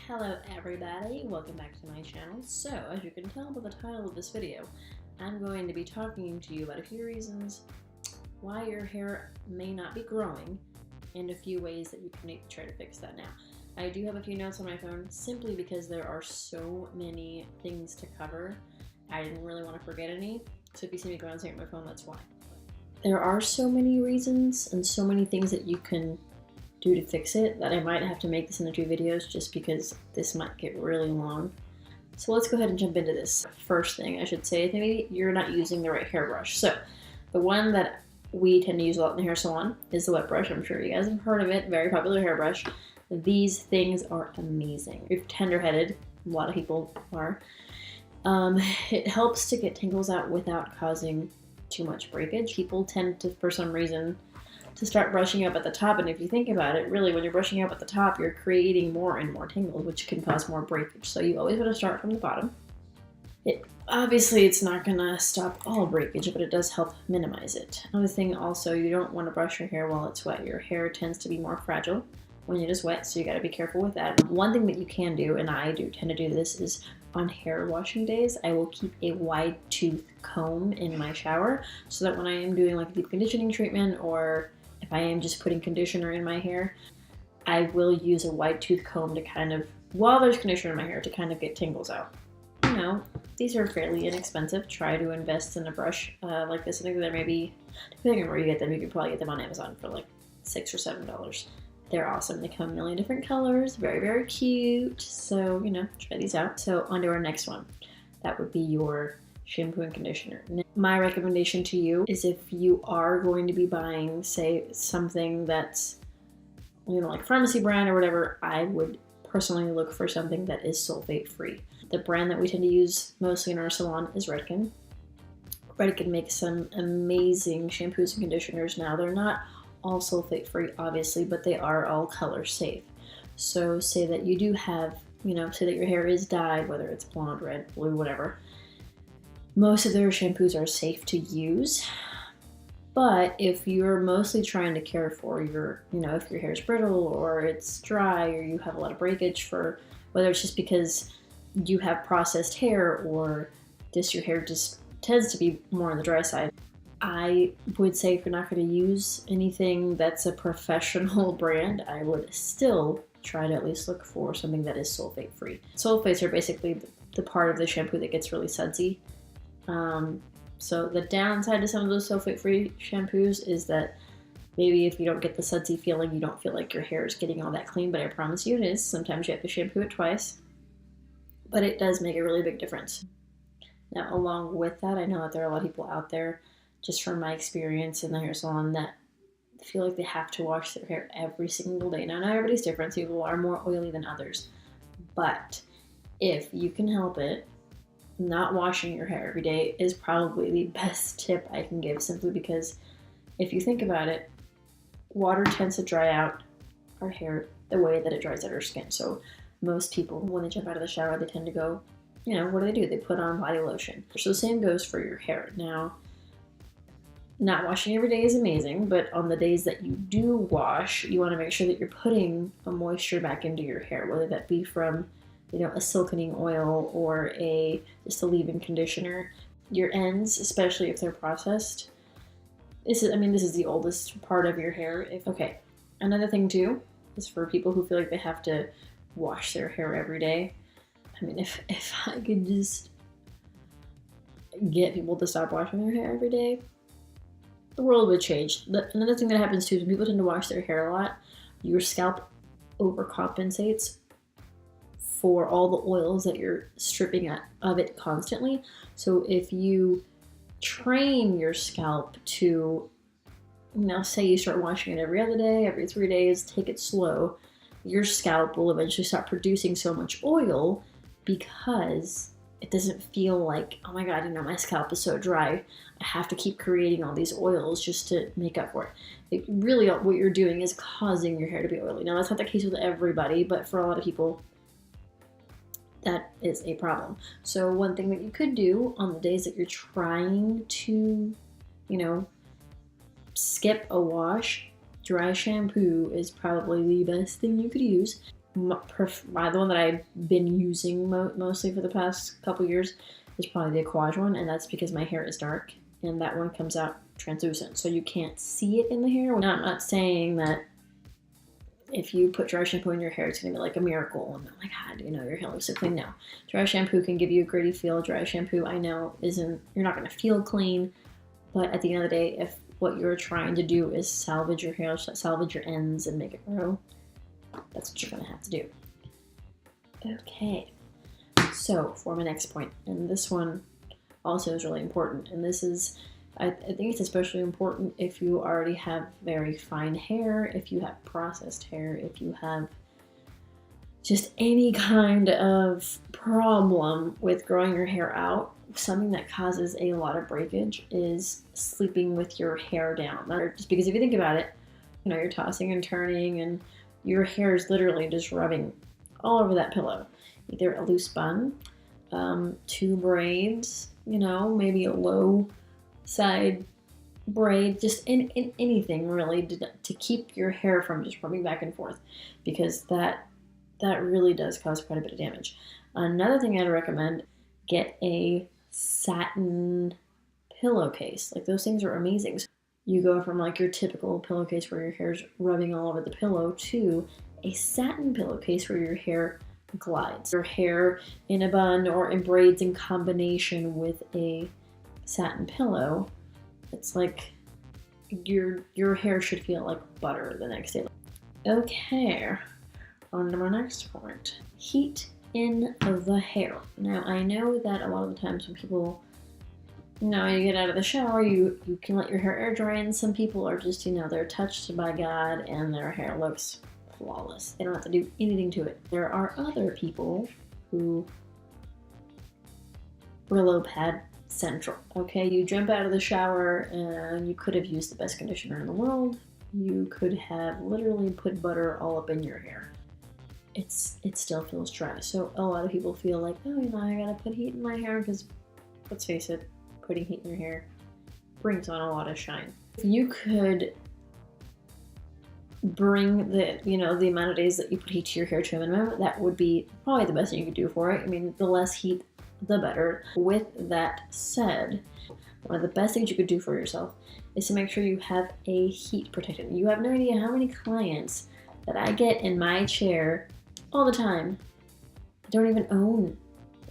Hello everybody, welcome back to my channel. So, as you can tell by the title of this video, I'm going to be talking to you about a few reasons why your hair may not be growing and a few ways that you can try to fix that now. I do have a few notes on my phone simply because there are so many things to cover. I didn't really want to forget any, so if you see me go downstairs at my phone, that's why. There are so many reasons and so many things that you can do to fix it that I might have to make this into 2 videos just because this might get really long. So let's go ahead and jump into this. First thing I should say is maybe you're not using the right hairbrush. So the one that we tend to use a lot in the hair salon is the wet brush. I'm sure you guys have heard of it, very popular hairbrush. These things are amazing. If tender-headed, a lot of people are. It helps to get tangles out without causing too much breakage. People tend to, for some reason, to start brushing up at the top, and if you think about it, really when you're brushing up at the top, you're creating more and more tangles, which can cause more breakage. So you always want to start from the bottom. Obviously it's not gonna stop all breakage, but it does help minimize it. Another thing also, you don't want to brush your hair while it's wet. Your hair tends to be more fragile when it is wet, so you gotta be careful with that. One thing that you can do, and I do tend to do this, is on hair washing days, I will keep a wide tooth comb in my shower so that when I am doing like a deep conditioning treatment, or if I am just putting conditioner in my hair, I will use a wide tooth comb to kind of, while there's conditioner in my hair, to kind of get tangles out. You know, these are fairly inexpensive. Try to invest in a brush like this. I think they're maybe, depending on where you get them, you can probably get them on Amazon for like $6 or $7. They're awesome. They come in a million different colors, very, very cute. So, you know, try these out. So on to our next one. That would be your shampoo and conditioner. My recommendation to you is if you are going to be buying, say, something that's, you know, like pharmacy brand or whatever, I would personally look for something that is sulfate free. The brand that we tend to use mostly in our salon is Redken. Redken makes some amazing shampoos and conditioners now. They're not all sulfate free, obviously, but they are all color safe. So say that you do have, you know, say that your hair is dyed, whether it's blonde, red, blue, whatever. Most of their shampoos are safe to use, but if you're mostly trying to care for your, you know, if your hair is brittle or it's dry or you have a lot of breakage, for whether it's just because you have processed hair or just your hair just tends to be more on the dry side, I would say if you're not going to use anything that's a professional brand, I would still try to at least look for something that is sulfate free. Sulfates are basically the part of the shampoo that gets really sudsy. So the downside to some of those sulfate-free shampoos is that maybe if you don't get the sudsy feeling, you don't feel like your hair is getting all that clean, but I promise you it is. Sometimes you have to shampoo it twice, but it does make a really big difference. Now, along with that, I know that there are a lot of people out there, just from my experience in the hair salon, that feel like they have to wash their hair every single day. Now, not everybody's different. Some people are more oily than others, but if you can help it, not washing your hair every day is probably the best tip I can give, simply because if you think about it, water tends to dry out our hair the way that it dries out our skin. So most people, when they jump out of the shower, they tend to go, you know, what do? They put on body lotion. So the same goes for your hair. Now, not washing every day is amazing, but on the days that you do wash, you want to make sure that you're putting a moisture back into your hair, whether that be from, you know, a siliconing oil or just a leave-in conditioner. Your ends, especially if they're processed, this is the oldest part of your hair. Okay, another thing too is for people who feel like they have to wash their hair every day. I mean, if I could just get people to stop washing their hair every day, the world would change. Another thing that happens too is when people tend to wash their hair a lot, your scalp overcompensates for all the oils that you're stripping of it constantly. So if you train your scalp to, you know, say you start washing it every other day, every 3 days, take it slow, your scalp will eventually start producing so much oil because it doesn't feel like, oh my God, you know, my scalp is so dry, I have to keep creating all these oils just to make up for it. Really, what you're doing is causing your hair to be oily. Now, that's not the case with everybody, but for a lot of people, that is a problem. So one thing that you could do on the days that you're trying to, you know, skip a wash, dry shampoo is probably the best thing you could use. the one that I've been using mostly for the past couple years is probably the Aquage one, and that's because my hair is dark, and that one comes out translucent, so you can't see it in the hair. Now, I'm not saying that if you put dry shampoo in your hair, it's going to be like a miracle, and oh my god, you know, your hair looks so clean. No, dry shampoo can give you a gritty feel. Dry shampoo, I know, you're not going to feel clean, but at the end of the day, if what you're trying to do is salvage your hair, salvage your ends, and make it grow, that's what you're going to have to do. Okay, so for my next point, and this one also is really important, and this is, I think it's especially important if you already have very fine hair, if you have processed hair, if you have just any kind of problem with growing your hair out. Something that causes a lot of breakage is sleeping with your hair down. Just because if you think about it, you know, you're tossing and turning and your hair is literally just rubbing all over that pillow. Either a loose bun, 2 braids, you know, maybe a low side braid, just in anything really to keep your hair from just rubbing back and forth, because that really does cause quite a bit of damage. Another thing I'd recommend, get a satin pillowcase. Like, those things are amazing. You go from like your typical pillowcase where your hair's rubbing all over the pillow to a satin pillowcase where your hair glides. Your hair in a bun or in braids in combination with a satin pillow, it's like your hair should feel like butter the next day. Okay, on to my next point. Heat in the hair. Now, I know that a lot of the times when people, you know, you get out of the shower, you can let your hair air dry, and some people are just, you know, they're touched by God and their hair looks flawless. They don't have to do anything to it. There are other people who Brillo pad central. Okay, you jump out of the shower and you could have used the best conditioner in the world. You could have literally put butter all up in your hair. It still feels dry. So a lot of people feel like, oh, you know, I gotta put heat in my hair, because let's face it, putting heat in your hair brings on a lot of shine. If you could bring the amount of days that you put heat to your hair to a minimum, that would be probably the best thing you could do for it. I mean, the less heat, the better. With that said, one of the best things you could do for yourself is to make sure you have a heat protectant. You have no idea how many clients that I get in my chair all the time don't even own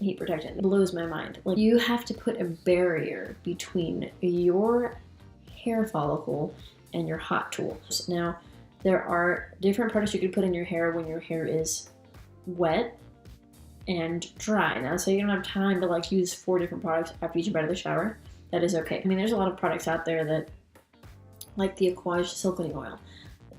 a heat protectant. It blows my mind. Like, you have to put a barrier between your hair follicle and your hot tool. Now, there are different products you could put in your hair when your hair is wet and dry. Now, so you don't have time to like use 4 different products after you jump out of the shower. That is okay. I mean, there's a lot of products out there that, like the Aquage Silicone oil.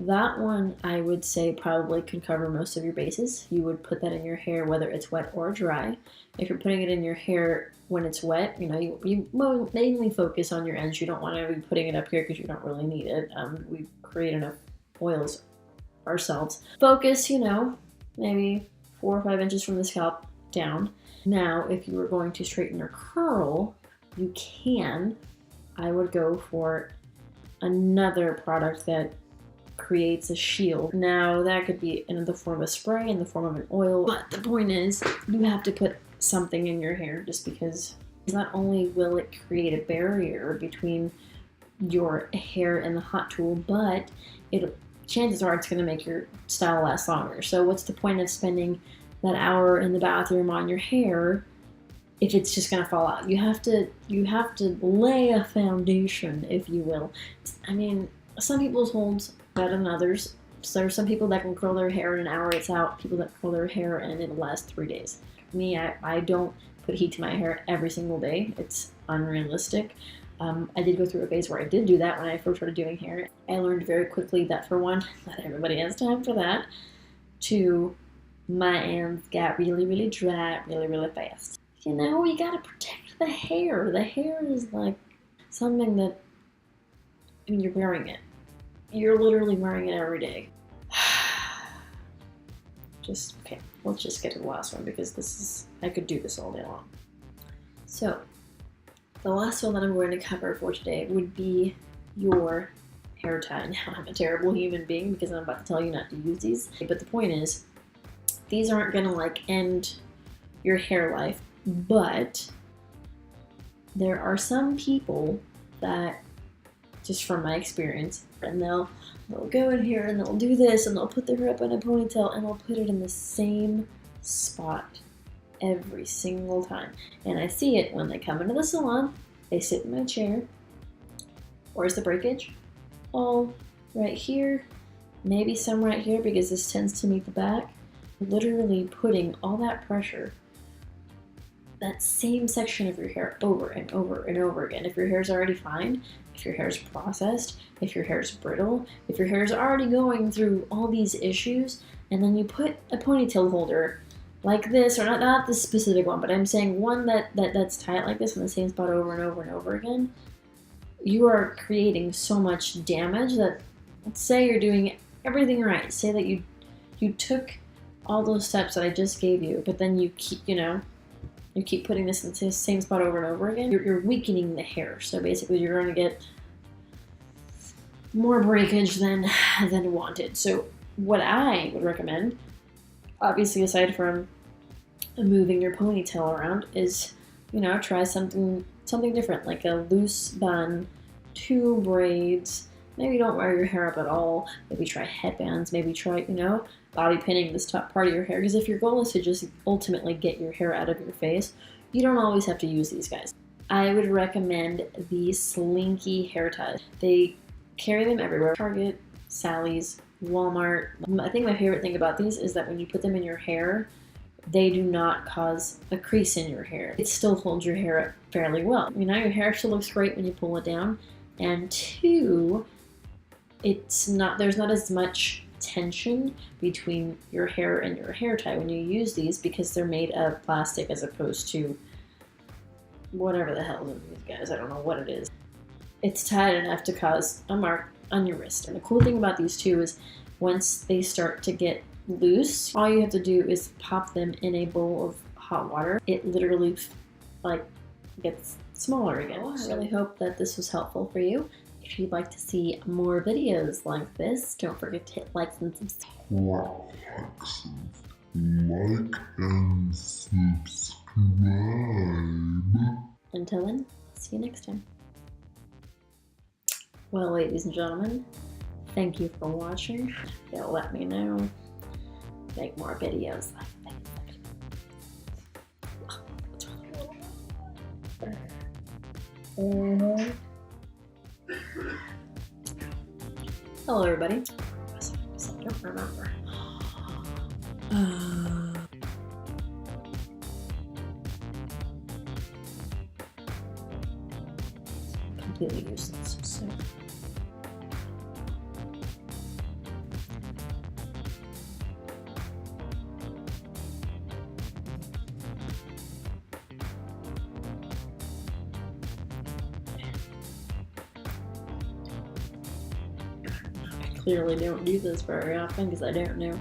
That one, I would say, probably can cover most of your bases. You would put that in your hair whether it's wet or dry. If you're putting it in your hair when it's wet, you know, you mainly focus on your ends. You don't want to be putting it up here because you don't really need it. We create enough oils ourselves. Focus, you know, maybe 4 or 5 inches from the scalp down. Now, if you were going to straighten or curl, you can. I would go for another product that creates a shield. Now, that could be in the form of a spray, in the form of an oil, but the point is, you have to put something in your hair, just because not only will it create a barrier between your hair and the hot tool, but chances are it's going to make your style last longer. So what's the point of spending that hour in the bathroom on your hair if it's just going to fall out? You have to lay a foundation, if you will. I mean, some people's holds better than others. So there's some people that can curl their hair in an hour, it's out. People that curl their hair and it'll last 3 days. Me, I don't put heat to my hair every single day. It's unrealistic. I did go through a phase where I did do that when I first started doing hair. I learned very quickly that, for one, not everybody has time for that. 2, my ends got really, really dry really, really fast. You know, you gotta protect the hair. The hair is like something that, I mean, you're wearing it. You're literally wearing it every day. Okay, let's just get to the last one, because I could do this all day long. So, the last one that I'm going to cover for today would be your hair tie. Now, I'm a terrible human being because I'm about to tell you not to use these, but the point is, these aren't gonna like end your hair life, but there are some people that, just from my experience, and they'll go in here and they'll do this and they'll put their hair up in a ponytail and they'll put it in the same spot every single time. And I see it when they come into the salon, they sit in my chair. Where's the breakage? Oh, right here, maybe some right here because this tends to meet the back. Literally putting all that pressure, that same section of your hair over and over and over again. If your hair's already fine, if your hair's processed, if your hair's brittle, if your hair's already going through all these issues, and then you put a ponytail holder like this, or not this specific one, but I'm saying one that's tight like this in the same spot over and over and over again, you are creating so much damage that, let's say you're doing everything right. Say that you took all those steps that I just gave you, but then you keep, you keep putting this in the same spot over and over again, you're weakening the hair. So basically you're going to get more breakage than wanted. So what I would recommend, obviously aside from moving your ponytail around, is, try something different, like a loose bun, 2 braids. Maybe don't wear your hair up at all. Maybe try headbands. Maybe try, bobby pinning this top part of your hair. Because if your goal is to just ultimately get your hair out of your face, you don't always have to use these guys. I would recommend the Slinky hair ties. They carry them everywhere. Target, Sally's, Walmart. I think my favorite thing about these is that when you put them in your hair, they do not cause a crease in your hair. It still holds your hair up fairly well. Now your hair still looks great when you pull it down. And 2, there's not as much tension between your hair and your hair tie when you use these, because they're made of plastic as opposed to whatever the hell these guys, I don't know what it is. It's tight enough to cause a mark on your wrist. And the cool thing about these two is once they start to get loose, all you have to do is pop them in a bowl of hot water. It literally gets smaller again. I really hope that this was helpful for you. If you'd like to see more videos like this, don't forget to hit like and subscribe. Until then, see you next time. Well, ladies and gentlemen, thank you for watching. They'll let me know. Make more videos like this. Hello, everybody. I don't remember. Completely useless. So. Clearly don't do this very often because I don't know